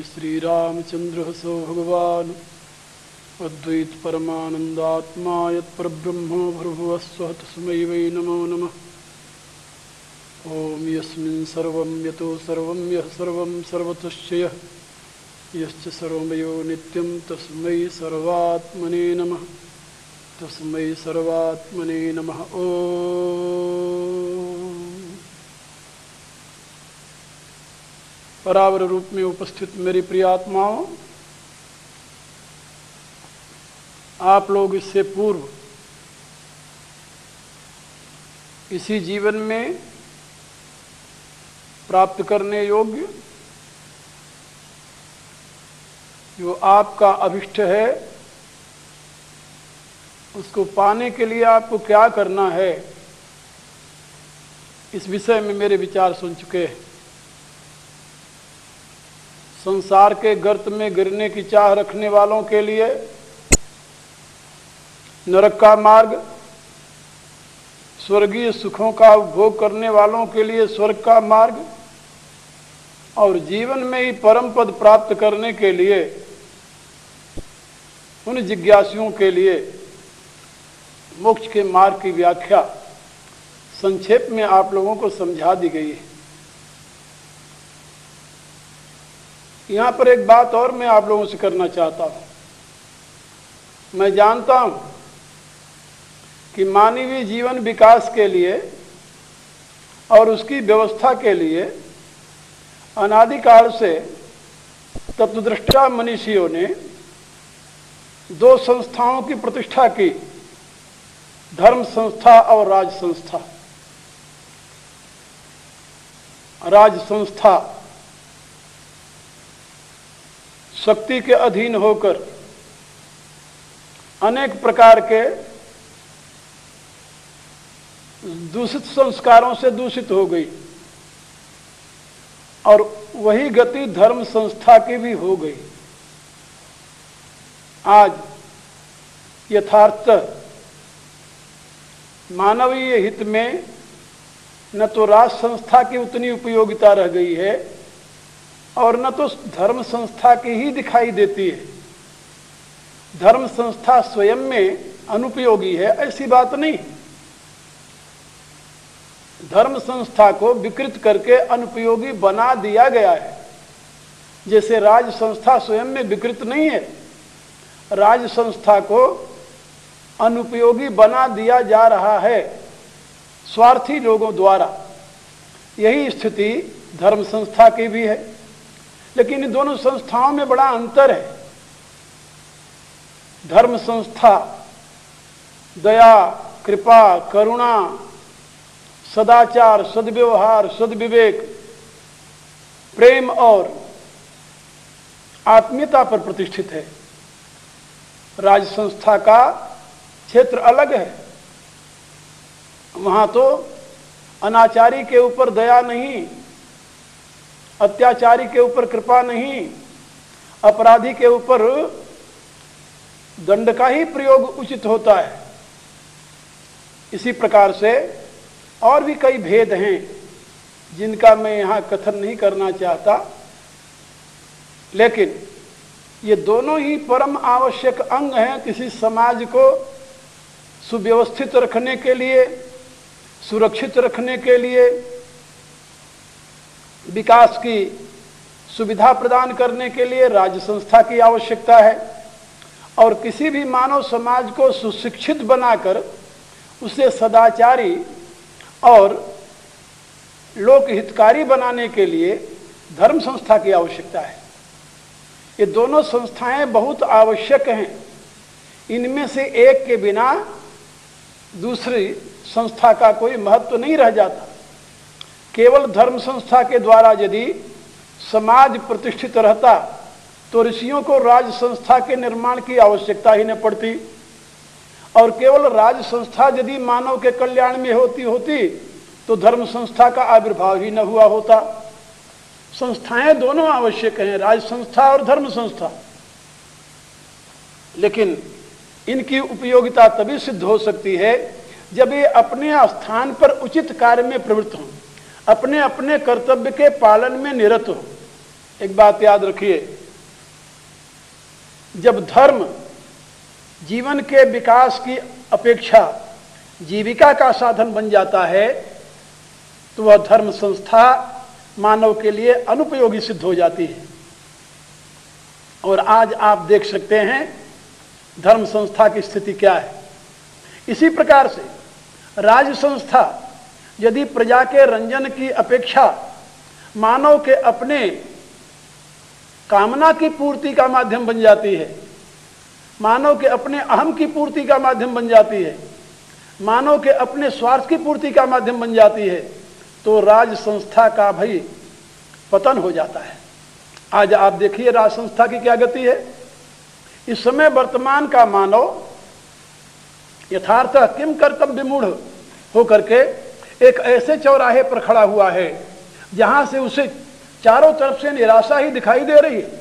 श्रीरामचंद्र सो भगवान् अद्वैत परमानंदात्मा यत्परब्रह्म भूर्भुवस्सुः तस्मै वै नमो नमः। ओम यस्मिन् सर्वं यतो सर्वं यः सर्वं सर्वतश्च यः यश्च सर्वमयो नित्यं तस्मै सर्वात्मने नमः। तस्मै सर्वात्मने नमः। ओम परावर रूप में उपस्थित मेरी प्रिय आत्माओं, आप लोग इससे पूर्व इसी जीवन में प्राप्त करने योग्य जो आपका अभिष्ट है, उसको पाने के लिए आपको क्या करना है, इस विषय में मेरे विचार सुन चुके हैं। संसार के गर्त में गिरने की चाह रखने वालों के लिए नरक का मार्ग, स्वर्गीय सुखों का उपभोग करने वालों के लिए स्वर्ग का मार्ग, और जीवन में ही परम पद प्राप्त करने के लिए उन जिज्ञासुओं के लिए मोक्ष के मार्ग की व्याख्या संक्षेप में आप लोगों को समझा दी गई है। यहाँ पर एक बात और मैं आप लोगों से करना चाहता हूँ। मैं जानता हूँ कि मानवीय जीवन विकास के लिए और उसकी व्यवस्था के लिए अनादिकाल से तत्वदृष्टा मनीषियों ने दो संस्थाओं की प्रतिष्ठा की, धर्म संस्था और राज संस्था। राज संस्था शक्ति के अधीन होकर अनेक प्रकार के दूषित संस्कारों से दूषित हो गई, और वही गति धर्म संस्था की भी हो गई। आज यथार्थ मानवीय हित में न तो राज संस्था की उतनी उपयोगिता रह गई है और न तो धर्म संस्था की ही दिखाई देती है। धर्म संस्था स्वयं में अनुपयोगी है ऐसी बात नहीं, धर्म संस्था को विकृत करके अनुपयोगी बना दिया गया है। जैसे राज संस्था स्वयं में विकृत नहीं है, राज संस्था को अनुपयोगी बना दिया जा रहा है स्वार्थी लोगों द्वारा। यही स्थिति धर्म संस्था की भी है, लेकिन इन दोनों संस्थाओं में बड़ा अंतर है। धर्म संस्था दया, कृपा, करुणा, सदाचार, सद्व्यवहार, सद्विवेक, प्रेम और आत्मीयता पर प्रतिष्ठित है। राज संस्था का क्षेत्र अलग है। वहां तो अनाचारी के ऊपर दया नहीं, अत्याचारी के ऊपर कृपा नहीं, अपराधी के ऊपर दंड का ही प्रयोग उचित होता है। इसी प्रकार से और भी कई भेद हैं जिनका मैं यहाँ कथन नहीं करना चाहता, लेकिन ये दोनों ही परम आवश्यक अंग हैं किसी समाज को सुव्यवस्थित रखने के लिए, सुरक्षित रखने के लिए, विकास की सुविधा प्रदान करने के लिए राज्य संस्था की आवश्यकता है। और किसी भी मानव समाज को सुशिक्षित बनाकर उसे सदाचारी और लोकहितकारी बनाने के लिए धर्म संस्था की आवश्यकता है। ये दोनों संस्थाएं बहुत आवश्यक हैं। इनमें से एक के बिना दूसरी संस्था का कोई महत्व नहीं रह जाता। केवल धर्म संस्था के द्वारा यदि समाज प्रतिष्ठित रहता तो ऋषियों को राज संस्था के निर्माण की आवश्यकता ही न पड़ती, और केवल राज संस्था यदि मानव के कल्याण में होती तो धर्म संस्था का आविर्भाव ही न हुआ होता। संस्थाएं दोनों आवश्यक हैं, राज संस्था और धर्म संस्था, लेकिन इनकी उपयोगिता तभी सिद्ध हो सकती है जब ये अपने स्थान पर उचित कार्य में प्रवृत्त हों, अपने अपने कर्तव्य के पालन में निरत हों। एक बात याद रखिए, जब धर्म जीवन के विकास की अपेक्षा जीविका का साधन बन जाता है तो वह धर्म संस्था मानव के लिए अनुपयोगी सिद्ध हो जाती है। और आज आप देख सकते हैं धर्म संस्था की स्थिति क्या है। इसी प्रकार से राज संस्था यदि प्रजा के रंजन की अपेक्षा मानव के अपने कामना की पूर्ति का माध्यम बन जाती है, मानव के अपने अहम की पूर्ति का माध्यम बन जाती है, मानव के अपने स्वार्थ की पूर्ति का माध्यम बन जाती है, तो राज संस्था का भाई पतन हो जाता है। आज आप देखिए राज संस्था की क्या गति है। इस समय वर्तमान का मानव यथार्थ किम कर्तव्य मूढ़ होकर के एक ऐसे चौराहे पर खड़ा हुआ है जहां से उसे चारों तरफ से निराशा ही दिखाई दे रही है।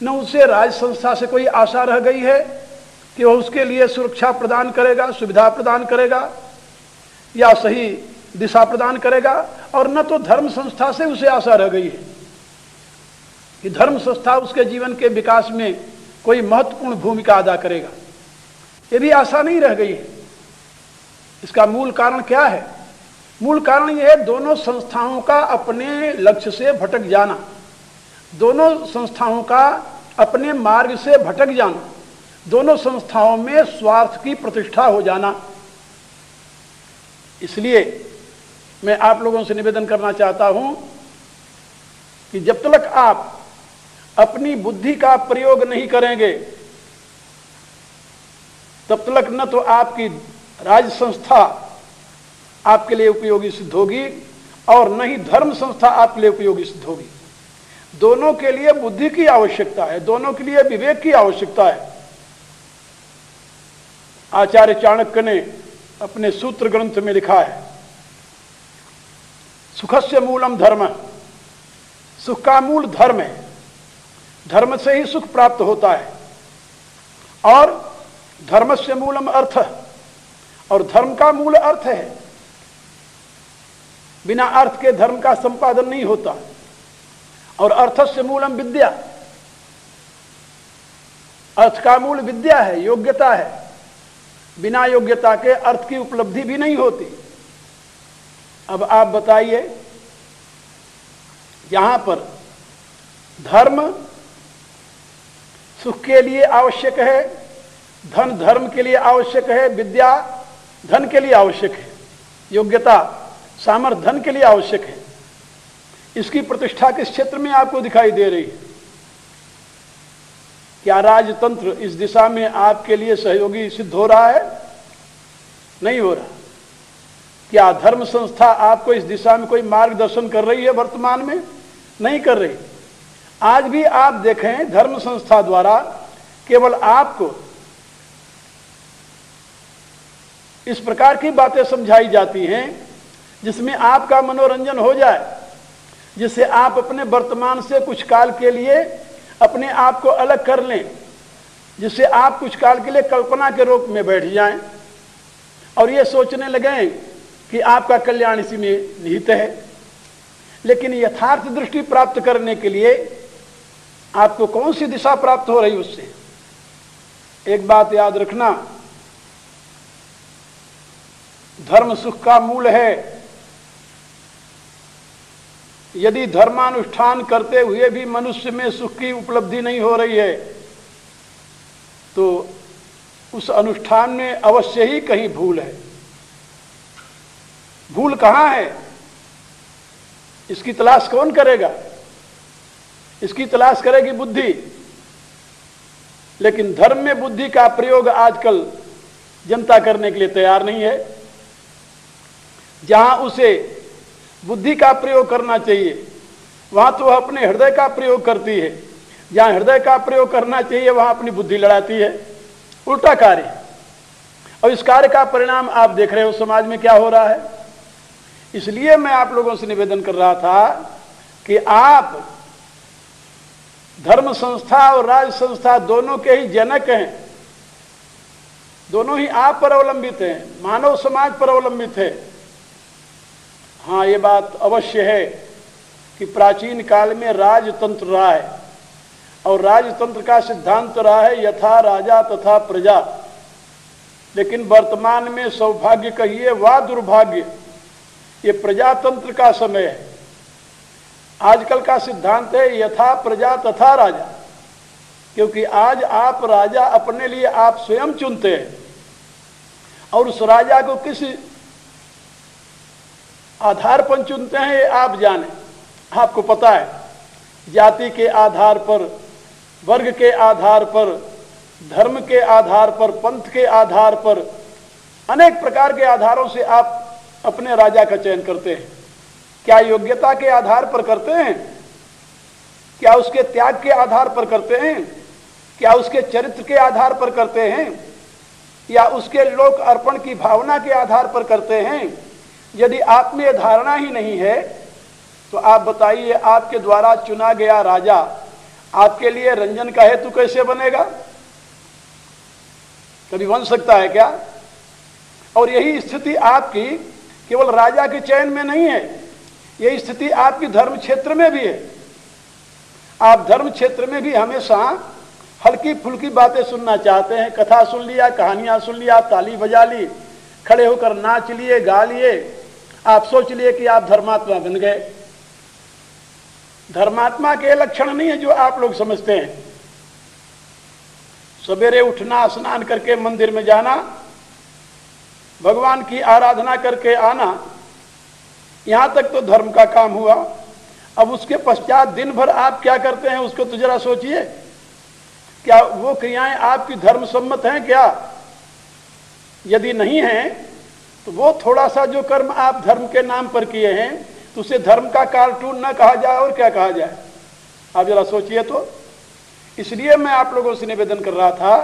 न उसे राज संस्था से कोई आशा रह गई है कि वह उसके लिए सुरक्षा प्रदान करेगा, सुविधा प्रदान करेगा या सही दिशा प्रदान करेगा, और न तो धर्म संस्था से उसे आशा रह गई है कि धर्म संस्था उसके जीवन के विकास में कोई महत्वपूर्ण भूमिका अदा करेगा। ये भी आशा नहीं रह गई है। इसका मूल कारण क्या है? मूल कारण यह है दोनों संस्थाओं का अपने लक्ष्य से भटक जाना, दोनों संस्थाओं का अपने मार्ग से भटक जाना, दोनों संस्थाओं में स्वार्थ की प्रतिष्ठा हो जाना। इसलिए मैं आप लोगों से निवेदन करना चाहता हूं कि जब तक आप अपनी बुद्धि का प्रयोग नहीं करेंगे तब तक न तो आपकी राज संस्था आपके लिए उपयोगी सिद्ध होगी और न ही धर्म संस्था आपके लिए उपयोगी सिद्ध होगी। दोनों के लिए बुद्धि की आवश्यकता है, दोनों के लिए विवेक की आवश्यकता है। आचार्य चाणक्य ने अपने सूत्र ग्रंथ में लिखा है, सुखस्य मूलम धर्म, सुख का मूल धर्म है, धर्म से ही सुख प्राप्त होता है, और धर्मस्य मूलम अर्थ, और धर्म का मूल अर्थ है। बिना अर्थ के धर्म का संपादन नहीं होता। और अर्थस्य मूलम विद्या, अर्थ का मूल विद्या है, योग्यता है। बिना योग्यता के अर्थ की उपलब्धि भी नहीं होती। अब आप बताइए, यहां पर धर्म सुख के लिए आवश्यक है, धन धर्म के लिए आवश्यक है, विद्या धन के लिए आवश्यक है, योग्यता सामर्थ्य धन के लिए आवश्यक है। इसकी प्रतिष्ठा किस क्षेत्र में आपको दिखाई दे रही है? क्या राजतंत्र इस दिशा में आपके लिए सहयोगी सिद्ध हो रहा है? नहीं हो रहा। क्या धर्म संस्था आपको इस दिशा में कोई मार्गदर्शन कर रही है वर्तमान में? नहीं कर रही। आज भी आप देखें, धर्म संस्था द्वारा केवल आपको इस प्रकार की बातें समझाई जाती हैं जिसमें आपका मनोरंजन हो जाए, जिससे आप अपने वर्तमान से कुछ काल के लिए अपने आप को अलग कर लें, जिससे आप कुछ काल के लिए कल्पना के रूप में बैठ जाएं और ये सोचने लगें कि आपका कल्याण इसी में निहित है। लेकिन यथार्थ दृष्टि प्राप्त करने के लिए आपको कौन सी दिशा प्राप्त हो रही उससे? एक बात याद रखना, धर्म सुख का मूल है। यदि धर्मानुष्ठान करते हुए भी मनुष्य में सुख की उपलब्धि नहीं हो रही है तो उस अनुष्ठान में अवश्य ही कहीं भूल है। भूल कहां है? इसकी तलाश कौन करेगा? इसकी तलाश करेगी बुद्धि। लेकिन धर्म में बुद्धि का प्रयोग आजकल जनता करने के लिए तैयार नहीं है। जहां उसे बुद्धि का प्रयोग करना चाहिए वहां तो वह अपने हृदय का प्रयोग करती है। जहां हृदय का प्रयोग करना चाहिए वहां अपनी बुद्धि लड़ाती है, उल्टा कार्य। और इस कार्य का परिणाम आप देख रहे हो समाज में क्या हो रहा है। इसलिए मैं आप लोगों से निवेदन कर रहा था कि आप धर्म संस्था और राज संस्था दोनों के ही जनक हैं, दोनों ही आप पर अवलंबित हैं, मानव समाज पर अवलंबित है। हाँ, ये बात अवश्य है कि प्राचीन काल में राजतंत्र रहा है और राजतंत्र का सिद्धांत रहा है यथा राजा तथा प्रजा। लेकिन वर्तमान में सौभाग्य कहिए वा दुर्भाग्य, ये प्रजातंत्र का समय है। आजकल का सिद्धांत है यथा प्रजा तथा राजा, क्योंकि आज आप राजा अपने लिए आप स्वयं चुनते हैं और उस राजा को किस आधार पर चुनते हैं ये आप जाने। आपको पता है, जाति के आधार पर, वर्ग के आधार पर, धर्म के आधार पर, पंथ के आधार पर, अनेक प्रकार के आधारों से आप अपने राजा का चयन करते हैं। क्या योग्यता के आधार पर करते हैं? क्या उसके त्याग के आधार पर करते हैं? क्या उसके चरित्र के आधार पर करते हैं? या उसके लोक अर्पण की भावना के आधार पर करते हैं? यदि आप में धारणा ही नहीं है तो आप बताइए, आपके द्वारा चुना गया राजा आपके लिए रंजन का हेतु कैसे बनेगा? कभी बन सकता है क्या? और यही स्थिति आपकी केवल राजा के चयन में नहीं है, यही स्थिति आपकी धर्म क्षेत्र में भी है। आप धर्म क्षेत्र में भी हमेशा हल्की फुल्की बातें सुनना चाहते हैं, कथा सुन लिया, कहानियां सुन लिया, ताली बजा ली, खड़े होकर नाच लिए, गा लिए, आप सोच लिए कि आप धर्मात्मा बन गए। धर्मात्मा के लक्षण नहीं है जो आप लोग समझते हैं। सवेरे उठना, स्नान करके मंदिर में जाना, भगवान की आराधना करके आना, यहां तक तो धर्म का काम हुआ। अब उसके पश्चात दिन भर आप क्या करते हैं उसको तो जरा सोचिए। क्या वो क्रियाएं आपकी धर्म सम्मत हैं क्या? यदि नहीं हैं तो वो थोड़ा सा जो कर्म आप धर्म के नाम पर किए हैं तो उसे धर्म का कार्टून न कहा जाए और क्या कहा जाए? आप जरा सोचिए तो। इसलिए मैं आप लोगों से निवेदन कर रहा था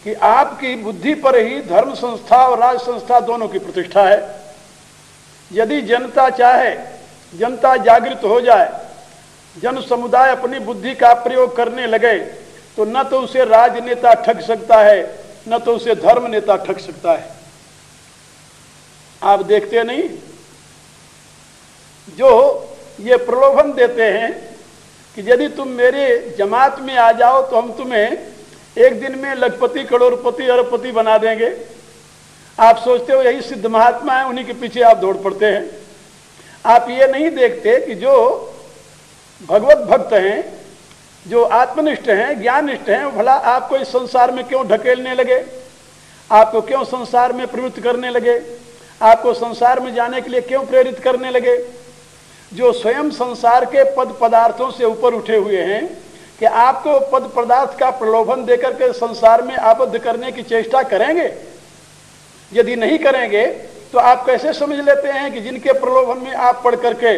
कि आपकी बुद्धि पर ही धर्म संस्था और राज संस्था दोनों की प्रतिष्ठा है। यदि जनता चाहे, जनता जागृत हो जाए, जन समुदाय अपनी बुद्धि का प्रयोग करने लगे तो न तो उसे राजनेता ठग सकता है, न तो उसे धर्म नेता ठग सकता है। आप देखते नहीं, जो ये प्रलोभन देते हैं कि यदि तुम मेरे जमात में आ जाओ तो हम तुम्हें एक दिन में लखपति, करोड़पति, अरबपति बना देंगे। आप सोचते हो यही सिद्ध महात्मा है, उन्हीं के पीछे आप दौड़ पड़ते हैं। आप ये नहीं देखते कि जो भगवत भक्त हैं, जो आत्मनिष्ठ हैं, ज्ञाननिष्ठ हैं, भला आपको इस संसार में क्यों ढकेलने लगे, आपको क्यों संसार में प्रवृत्त करने लगे, आपको संसार में जाने के लिए क्यों प्रेरित करने लगे? जो स्वयं संसार के पद पदार्थों से ऊपर उठे हुए हैं कि आपको पद पदार्थ का प्रलोभन देकर के संसार में आबद्ध करने की चेष्टा करेंगे? यदि नहीं करेंगे तो आप कैसे समझ लेते हैं कि जिनके प्रलोभन में आप पढ़ करके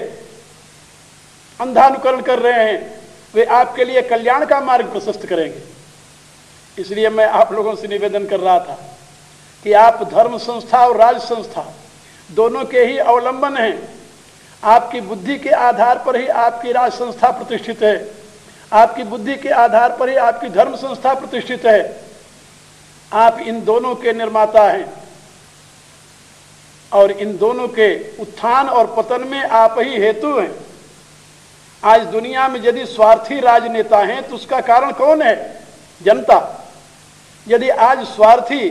अंधानुकरण कर रहे हैं वे आपके लिए कल्याण का मार्ग प्रशस्त करेंगे? इसलिए मैं आप लोगों से निवेदन कर रहा था कि आप धर्म संस्था और राज संस्था दोनों के ही अवलंबन हैं। आपकी बुद्धि के आधार पर ही आपकी राज संस्था प्रतिष्ठित है, आपकी बुद्धि के आधार पर ही आपकी धर्म संस्था प्रतिष्ठित है। आप इन दोनों के निर्माता हैं और इन दोनों के उत्थान और पतन में आप ही हेतु हैं। आज दुनिया में यदि स्वार्थी राजनेता हैं तो उसका कारण कौन है? जनता। यदि आज स्वार्थी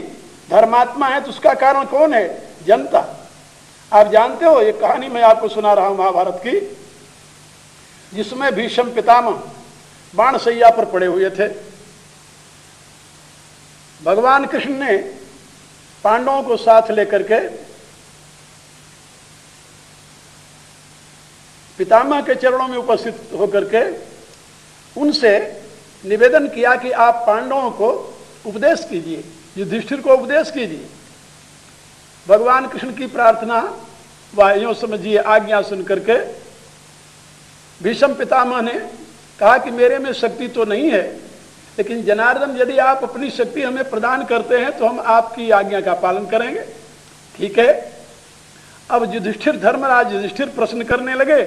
धर्मात्मा है तो उसका कारण कौन है? जनता। आप जानते हो, ये कहानी मैं आपको सुना रहा हूं महाभारत की, जिसमें भीष्म पितामह बाणशैया पर पड़े हुए थे। भगवान कृष्ण ने पांडवों को साथ लेकर के पितामह के चरणों में उपस्थित होकर के उनसे निवेदन किया कि आप पांडवों को उपदेश कीजिए, युधिष्ठिर को उपदेश कीजिए। भगवान कृष्ण की प्रार्थना वह यूं समझिए आज्ञा सुन करके भीष्म पितामह ने कहा कि मेरे में शक्ति तो नहीं है, लेकिन जनार्दन यदि आप अपनी शक्ति हमें प्रदान करते हैं तो हम आपकी आज्ञा का पालन करेंगे। ठीक है। अब युधिष्ठिर, धर्मराज युधिष्ठिर प्रश्न करने लगे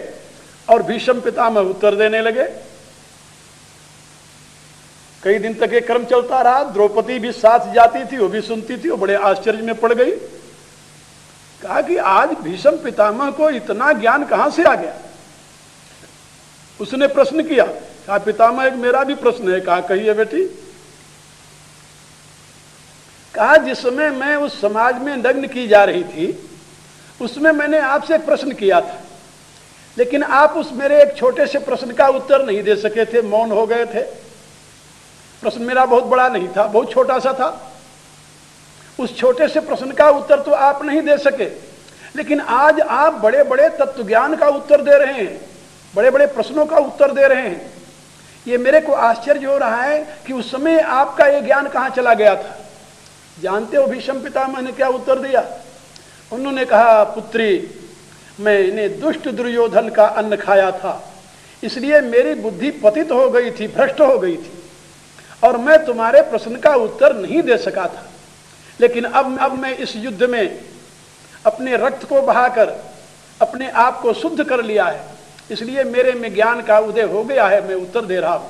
और भीष्म पितामह उत्तर देने लगे। कई दिन तक ये क्रम चलता रहा। द्रौपदी भी साथ जाती थी, वो भी सुनती थी, वो बड़े आश्चर्य में पड़ गई। कहा कि आज भीष्म पितामह को इतना ज्ञान कहां से आ गया। उसने प्रश्न किया। कहा पितामह एक मेरा भी प्रश्न है। कहा कहिए बेटी। कहा जिस समय मैं उस समाज में नग्न की जा रही थी उसमें मैंने आपसे एक प्रश्न किया था, लेकिन आप उस मेरे एक छोटे से प्रश्न का उत्तर नहीं दे सके थे, मौन हो गए थे। प्रश्न मेरा बहुत बड़ा नहीं था, बहुत छोटा सा था। उस छोटे से प्रश्न का उत्तर तो आप नहीं दे सके, लेकिन आज आप बड़े बड़े तत्व ज्ञान का उत्तर दे रहे हैं, बड़े बड़े प्रश्नों का उत्तर दे रहे हैं। ये मेरे को आश्चर्य हो रहा है कि उस समय आपका ये ज्ञान कहां चला गया था। जानते हो भीष्म पितामह ने क्या उत्तर दिया? उन्होंने कहा पुत्री, मैंने दुष्ट दुर्योधन का अन्न खाया था, इसलिए मेरी बुद्धि पतित हो गई थी, भ्रष्ट हो गई थी, और मैं तुम्हारे प्रश्न का उत्तर नहीं दे सका था। लेकिन अब मैं इस युद्ध में अपने रक्त को बहाकर अपने आप को शुद्ध कर लिया है, इसलिए मेरे में ज्ञान का उदय हो गया है, मैं उत्तर दे रहा हूं।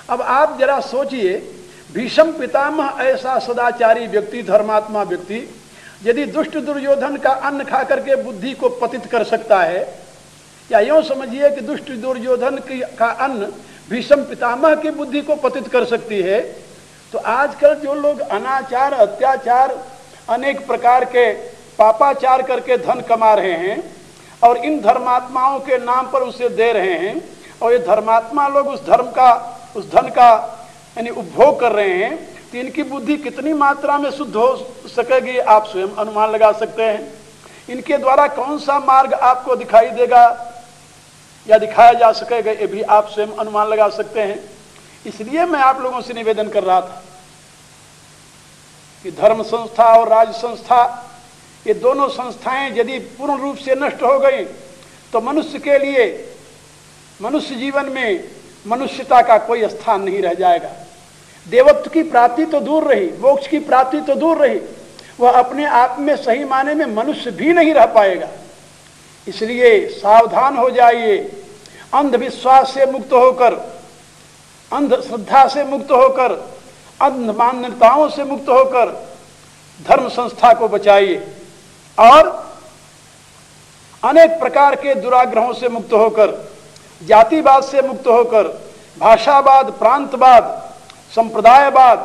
अब आप जरा सोचिए, भीष्म पितामह ऐसा सदाचारी व्यक्ति, धर्मात्मा व्यक्ति, यदि दुष्ट दुर्योधन का अन्न खा करके बुद्धि को पतित कर सकता है, या यूं समझिए कि दुष्ट दुर्योधन का अन्न भीष्म पितामह की बुद्धि को पतित कर सकती है, तो आजकल जो लोग अनाचार, अत्याचार, अनेक प्रकार के पापाचार करके धन कमा रहे हैं और इन धर्मात्माओं के नाम पर उसे दे रहे हैं, और ये धर्मात्मा लोग उस धन का यानी उपभोग कर रहे हैं, तो इनकी बुद्धि कितनी मात्रा में शुद्ध हो सकेगी आप स्वयं अनुमान लगा सकते हैं। इनके द्वारा कौन सा मार्ग आपको दिखाई देगा या दिखाया जा सकेगा, ये भी आप स्वयं अनुमान लगा सकते हैं। इसलिए मैं आप लोगों से निवेदन कर रहा था कि धर्म संस्था और राज संस्था, ये दोनों संस्थाएं यदि पूर्ण रूप से नष्ट हो गई तो मनुष्य के लिए, मनुष्य जीवन में मनुष्यता का कोई स्थान नहीं रह जाएगा। देवत्व की प्राप्ति तो दूर रही, मोक्ष की प्राप्ति तो दूर रही, वह अपने आप में सही माने में मनुष्य भी नहीं रह पाएगा। इसलिए सावधान हो जाइए। अंधविश्वास से मुक्त होकर, अंधश्रद्धा से मुक्त होकर, अंध मान्यताओं से मुक्त होकर धर्म संस्था को बचाइए और अनेक प्रकार के दुराग्रहों से मुक्त होकर, जातिवाद से मुक्त होकर, भाषावाद, प्रांतवाद, संप्रदायवाद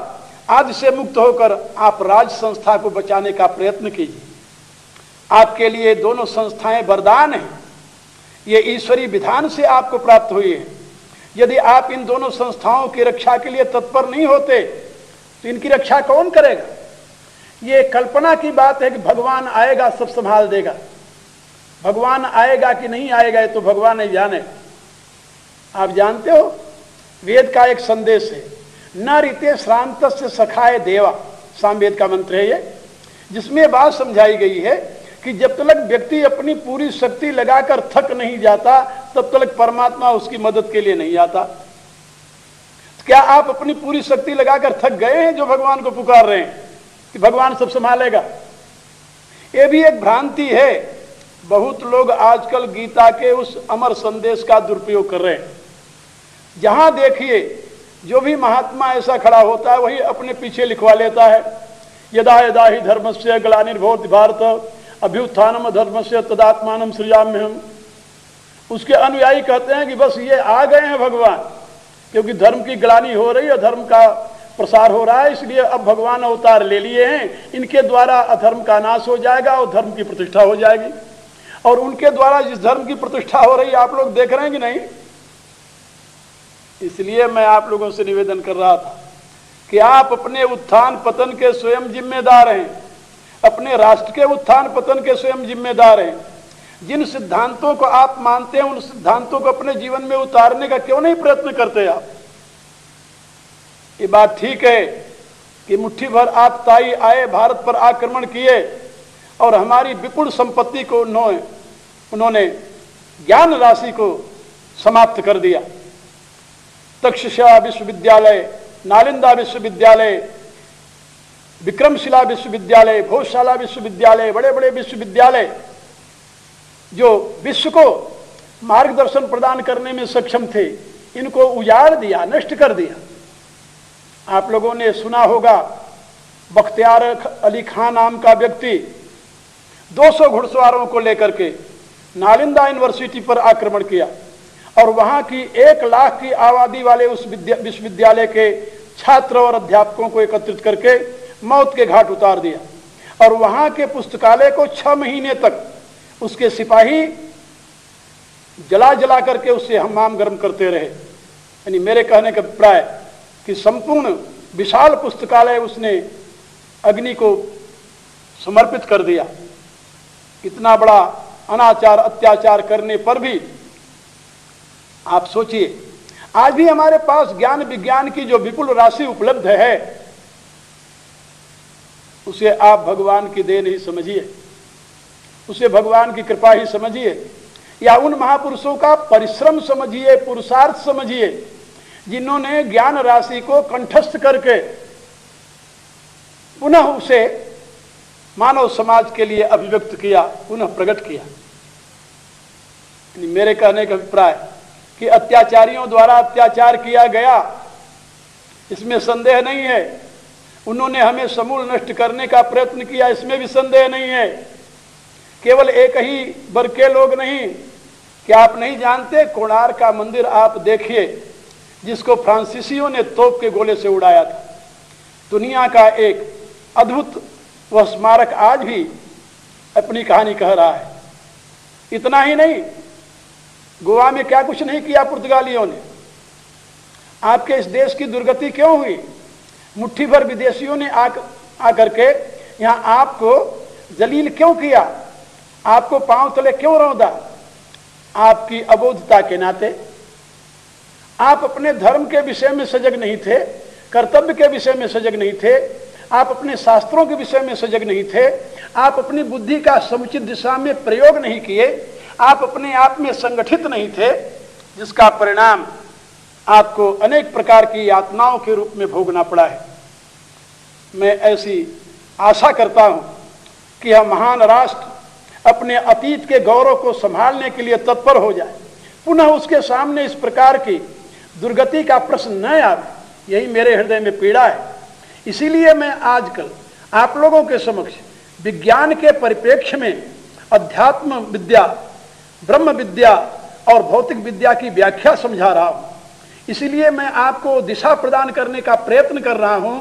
आदि से मुक्त होकर आप राज संस्था को बचाने का प्रयत्न कीजिए। आपके लिए दोनों संस्थाएं वरदान हैं, ये ईश्वरीय विधान से आपको प्राप्त हुई है। यदि आप इन दोनों संस्थाओं की रक्षा के लिए तत्पर नहीं होते तो इनकी रक्षा कौन करेगा? ये कल्पना की बात है कि भगवान आएगा सब संभाल देगा। भगवान आएगा कि नहीं आएगा ये तो भगवान ही जाने। आप जानते हो वेद का एक संदेश है, न ऋते श्रांत से सखाए देवा, सामवेद का मंत्र है ये, जिसमें बात समझाई गई है कि जब तक व्यक्ति अपनी पूरी शक्ति लगाकर थक नहीं जाता तब तक परमात्मा उसकी मदद के लिए नहीं आता। क्या आप अपनी पूरी शक्ति लगाकर थक गए हैं जो भगवान को पुकार रहे हैं कि भगवान सब संभालेगा? ये भी एक भ्रांति है। बहुत लोग आजकल गीता के उस अमर संदेश का दुरुपयोग कर रहे हैं। जहां देखिए जो भी महात्मा ऐसा खड़ा होता है वही अपने पीछे लिखवा लेता है, यदा यदा ही धर्मस्य ग्लानिर्भवति भारत अभ्युत्थानम धर्मस्य तदात्मानं सृजाम्यहम्। उसके अनुयायी कहते हैं कि बस ये आ गए हैं भगवान, क्योंकि धर्म की ग्लानि हो रही है, धर्म का प्रसार हो रहा है, इसलिए अब भगवान अवतार ले लिए हैं, इनके द्वारा अधर्म का नाश हो जाएगा और धर्म की प्रतिष्ठा हो जाएगी। और उनके द्वारा जिस धर्म की प्रतिष्ठा हो रही है आप लोग देख रहे हैं कि नहीं? इसलिए मैं आप लोगों से निवेदन कर रहा था कि आप अपने उत्थान पतन के स्वयं जिम्मेदार हैं, अपने राष्ट्र के उत्थान पतन के स्वयं जिम्मेदार हैं। जिन सिद्धांतों को आप मानते हैं उन सिद्धांतों को अपने जीवन में उतारने का क्यों नहीं प्रयत्न करते आप? ये बात ठीक है कि मुट्ठी भर आतताई आए, भारत पर आक्रमण किए और हमारी विपुल संपत्ति को उन्होंने ज्ञान राशि को समाप्त कर दिया। तक्षशिला विश्वविद्यालय, नालंदा विश्वविद्यालय, विक्रमशिला विश्वविद्यालय, भोजशाला विश्वविद्यालय, बड़े बड़े विश्वविद्यालय जो विश्व को मार्गदर्शन प्रदान करने में सक्षम थे, इनको उजाड़ दिया, नष्ट कर दिया। आप लोगों ने सुना होगा, बख्तियार अली खान नाम का व्यक्ति 200 घुड़सवारों को लेकर के नालंदा यूनिवर्सिटी पर आक्रमण किया और वहां की 1 लाख की आबादी वाले उस विश्वविद्यालय के छात्र और अध्यापकों को एकत्रित करके मौत के घाट उतार दिया। और वहां के पुस्तकालय को 6 महीने तक उसके सिपाही जला जला करके उससे हमाम गर्म करते रहे। यानी मेरे कहने का अभिप्राय कि संपूर्ण विशाल पुस्तकालय उसने अग्नि को समर्पित कर दिया। इतना बड़ा अनाचार अत्याचार करने पर भी आप सोचिए, आज भी हमारे पास ज्ञान विज्ञान की जो विपुल राशि उपलब्ध है, उसे आप भगवान की देन ही समझिए, उसे भगवान की कृपा ही समझिए, या उन महापुरुषों का परिश्रम समझिए, पुरुषार्थ समझिए, जिन्होंने ज्ञान राशि को कंठस्थ करके पुनः उसे मानव समाज के लिए अभिव्यक्त किया, पुनः प्रकट किया। मेरे कहने का अभिप्राय कि अत्याचारियों द्वारा अत्याचार किया गया, इसमें संदेह नहीं है। उन्होंने हमें समूल नष्ट करने का प्रयत्न किया, इसमें भी संदेह नहीं है। केवल एक ही वर्ग के लोग नहीं, क्या आप नहीं जानते, कोणार्क का मंदिर आप देखिए, जिसको फ्रांसीसियों ने तोप के गोले से उड़ाया था। दुनिया का एक अद्भुत वह स्मारक आज भी अपनी कहानी कह रहा है। इतना ही नहीं, गोवा में क्या कुछ नहीं किया पुर्तगालियों ने। आपके इस देश की दुर्गति क्यों हुई? मुट्ठी भर विदेशियों ने आकर के यहां आपको जलील क्यों किया? आपको पांव तले क्यों रौंदा? आपकी अबोधता के नाते। आप अपने धर्म के विषय में सजग नहीं थे, कर्तव्य के विषय में सजग नहीं थे, आप अपने शास्त्रों के विषय में सजग नहीं थे, आप अपनी बुद्धि का समुचित दिशा में प्रयोग नहीं किए, आप अपने आप में संगठित नहीं थे, जिसका परिणाम आपको अनेक प्रकार की यातनाओं के रूप में भोगना पड़ा है। मैं ऐसी आशा करता हूं कि यह महान राष्ट्र अपने अतीत के गौरव को संभालने के लिए तत्पर हो जाए, पुनः उसके सामने इस प्रकार की दुर्गति का प्रश्न न आवे, यही मेरे हृदय में पीड़ा है। इसीलिए मैं आजकल आप लोगों के समक्ष विज्ञान के परिप्रेक्ष्य में अध्यात्म विद्या, ब्रह्म विद्या और भौतिक विद्या की व्याख्या समझा रहा हूं। इसीलिए मैं आपको दिशा प्रदान करने का प्रयत्न कर रहा हूं,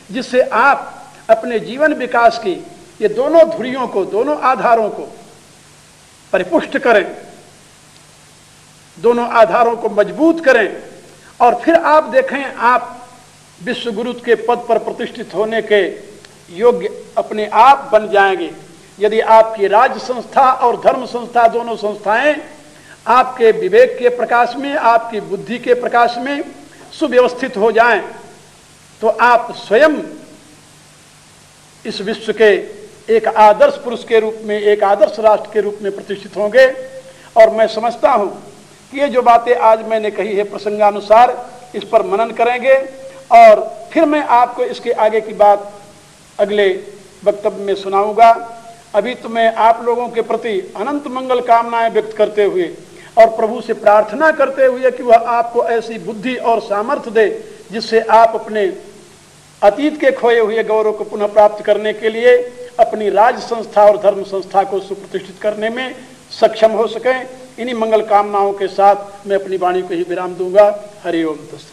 जिससे आप अपने जीवन विकास की ये दोनों धुरियों को, दोनों आधारों को परिपुष्ट करें, दोनों आधारों को मजबूत करें, और फिर आप देखें, आप विश्व गुरु के पद पर प्रतिष्ठित होने के योग्य अपने आप बन जाएंगे, यदि आपकी राज्य संस्था और धर्म संस्था दोनों संस्थाएं आपके विवेक के प्रकाश में, आपकी बुद्धि के प्रकाश में सुव्यवस्थित हो जाएं, तो आप स्वयं इस विश्व के एक आदर्श पुरुष के रूप में, एक आदर्श राष्ट्र के रूप में प्रतिष्ठित होंगे। और मैं समझता हूं कि ये जो बातें आज मैंने कही है, प्रसंगानुसार इस पर मनन करेंगे, और फिर मैं आपको इसके आगे की बात अगले वक्तव्य में सुनाऊंगा। अभी तो मैं आप लोगों के प्रति अनंत मंगल कामनाएं व्यक्त करते हुए और प्रभु से प्रार्थना करते हुए कि वह आपको ऐसी बुद्धि और सामर्थ्य दे, जिससे आप अपने अतीत के खोए हुए गौरव को पुनः प्राप्त करने के लिए अपनी राज संस्था और धर्म संस्था को सुप्रतिष्ठित करने में सक्षम हो सकें। इन्हीं मंगल कामनाओं के साथ मैं अपनी वाणी को ही विराम दूंगा। हरि ओम तस्सत्।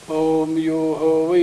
ओम यो हो वै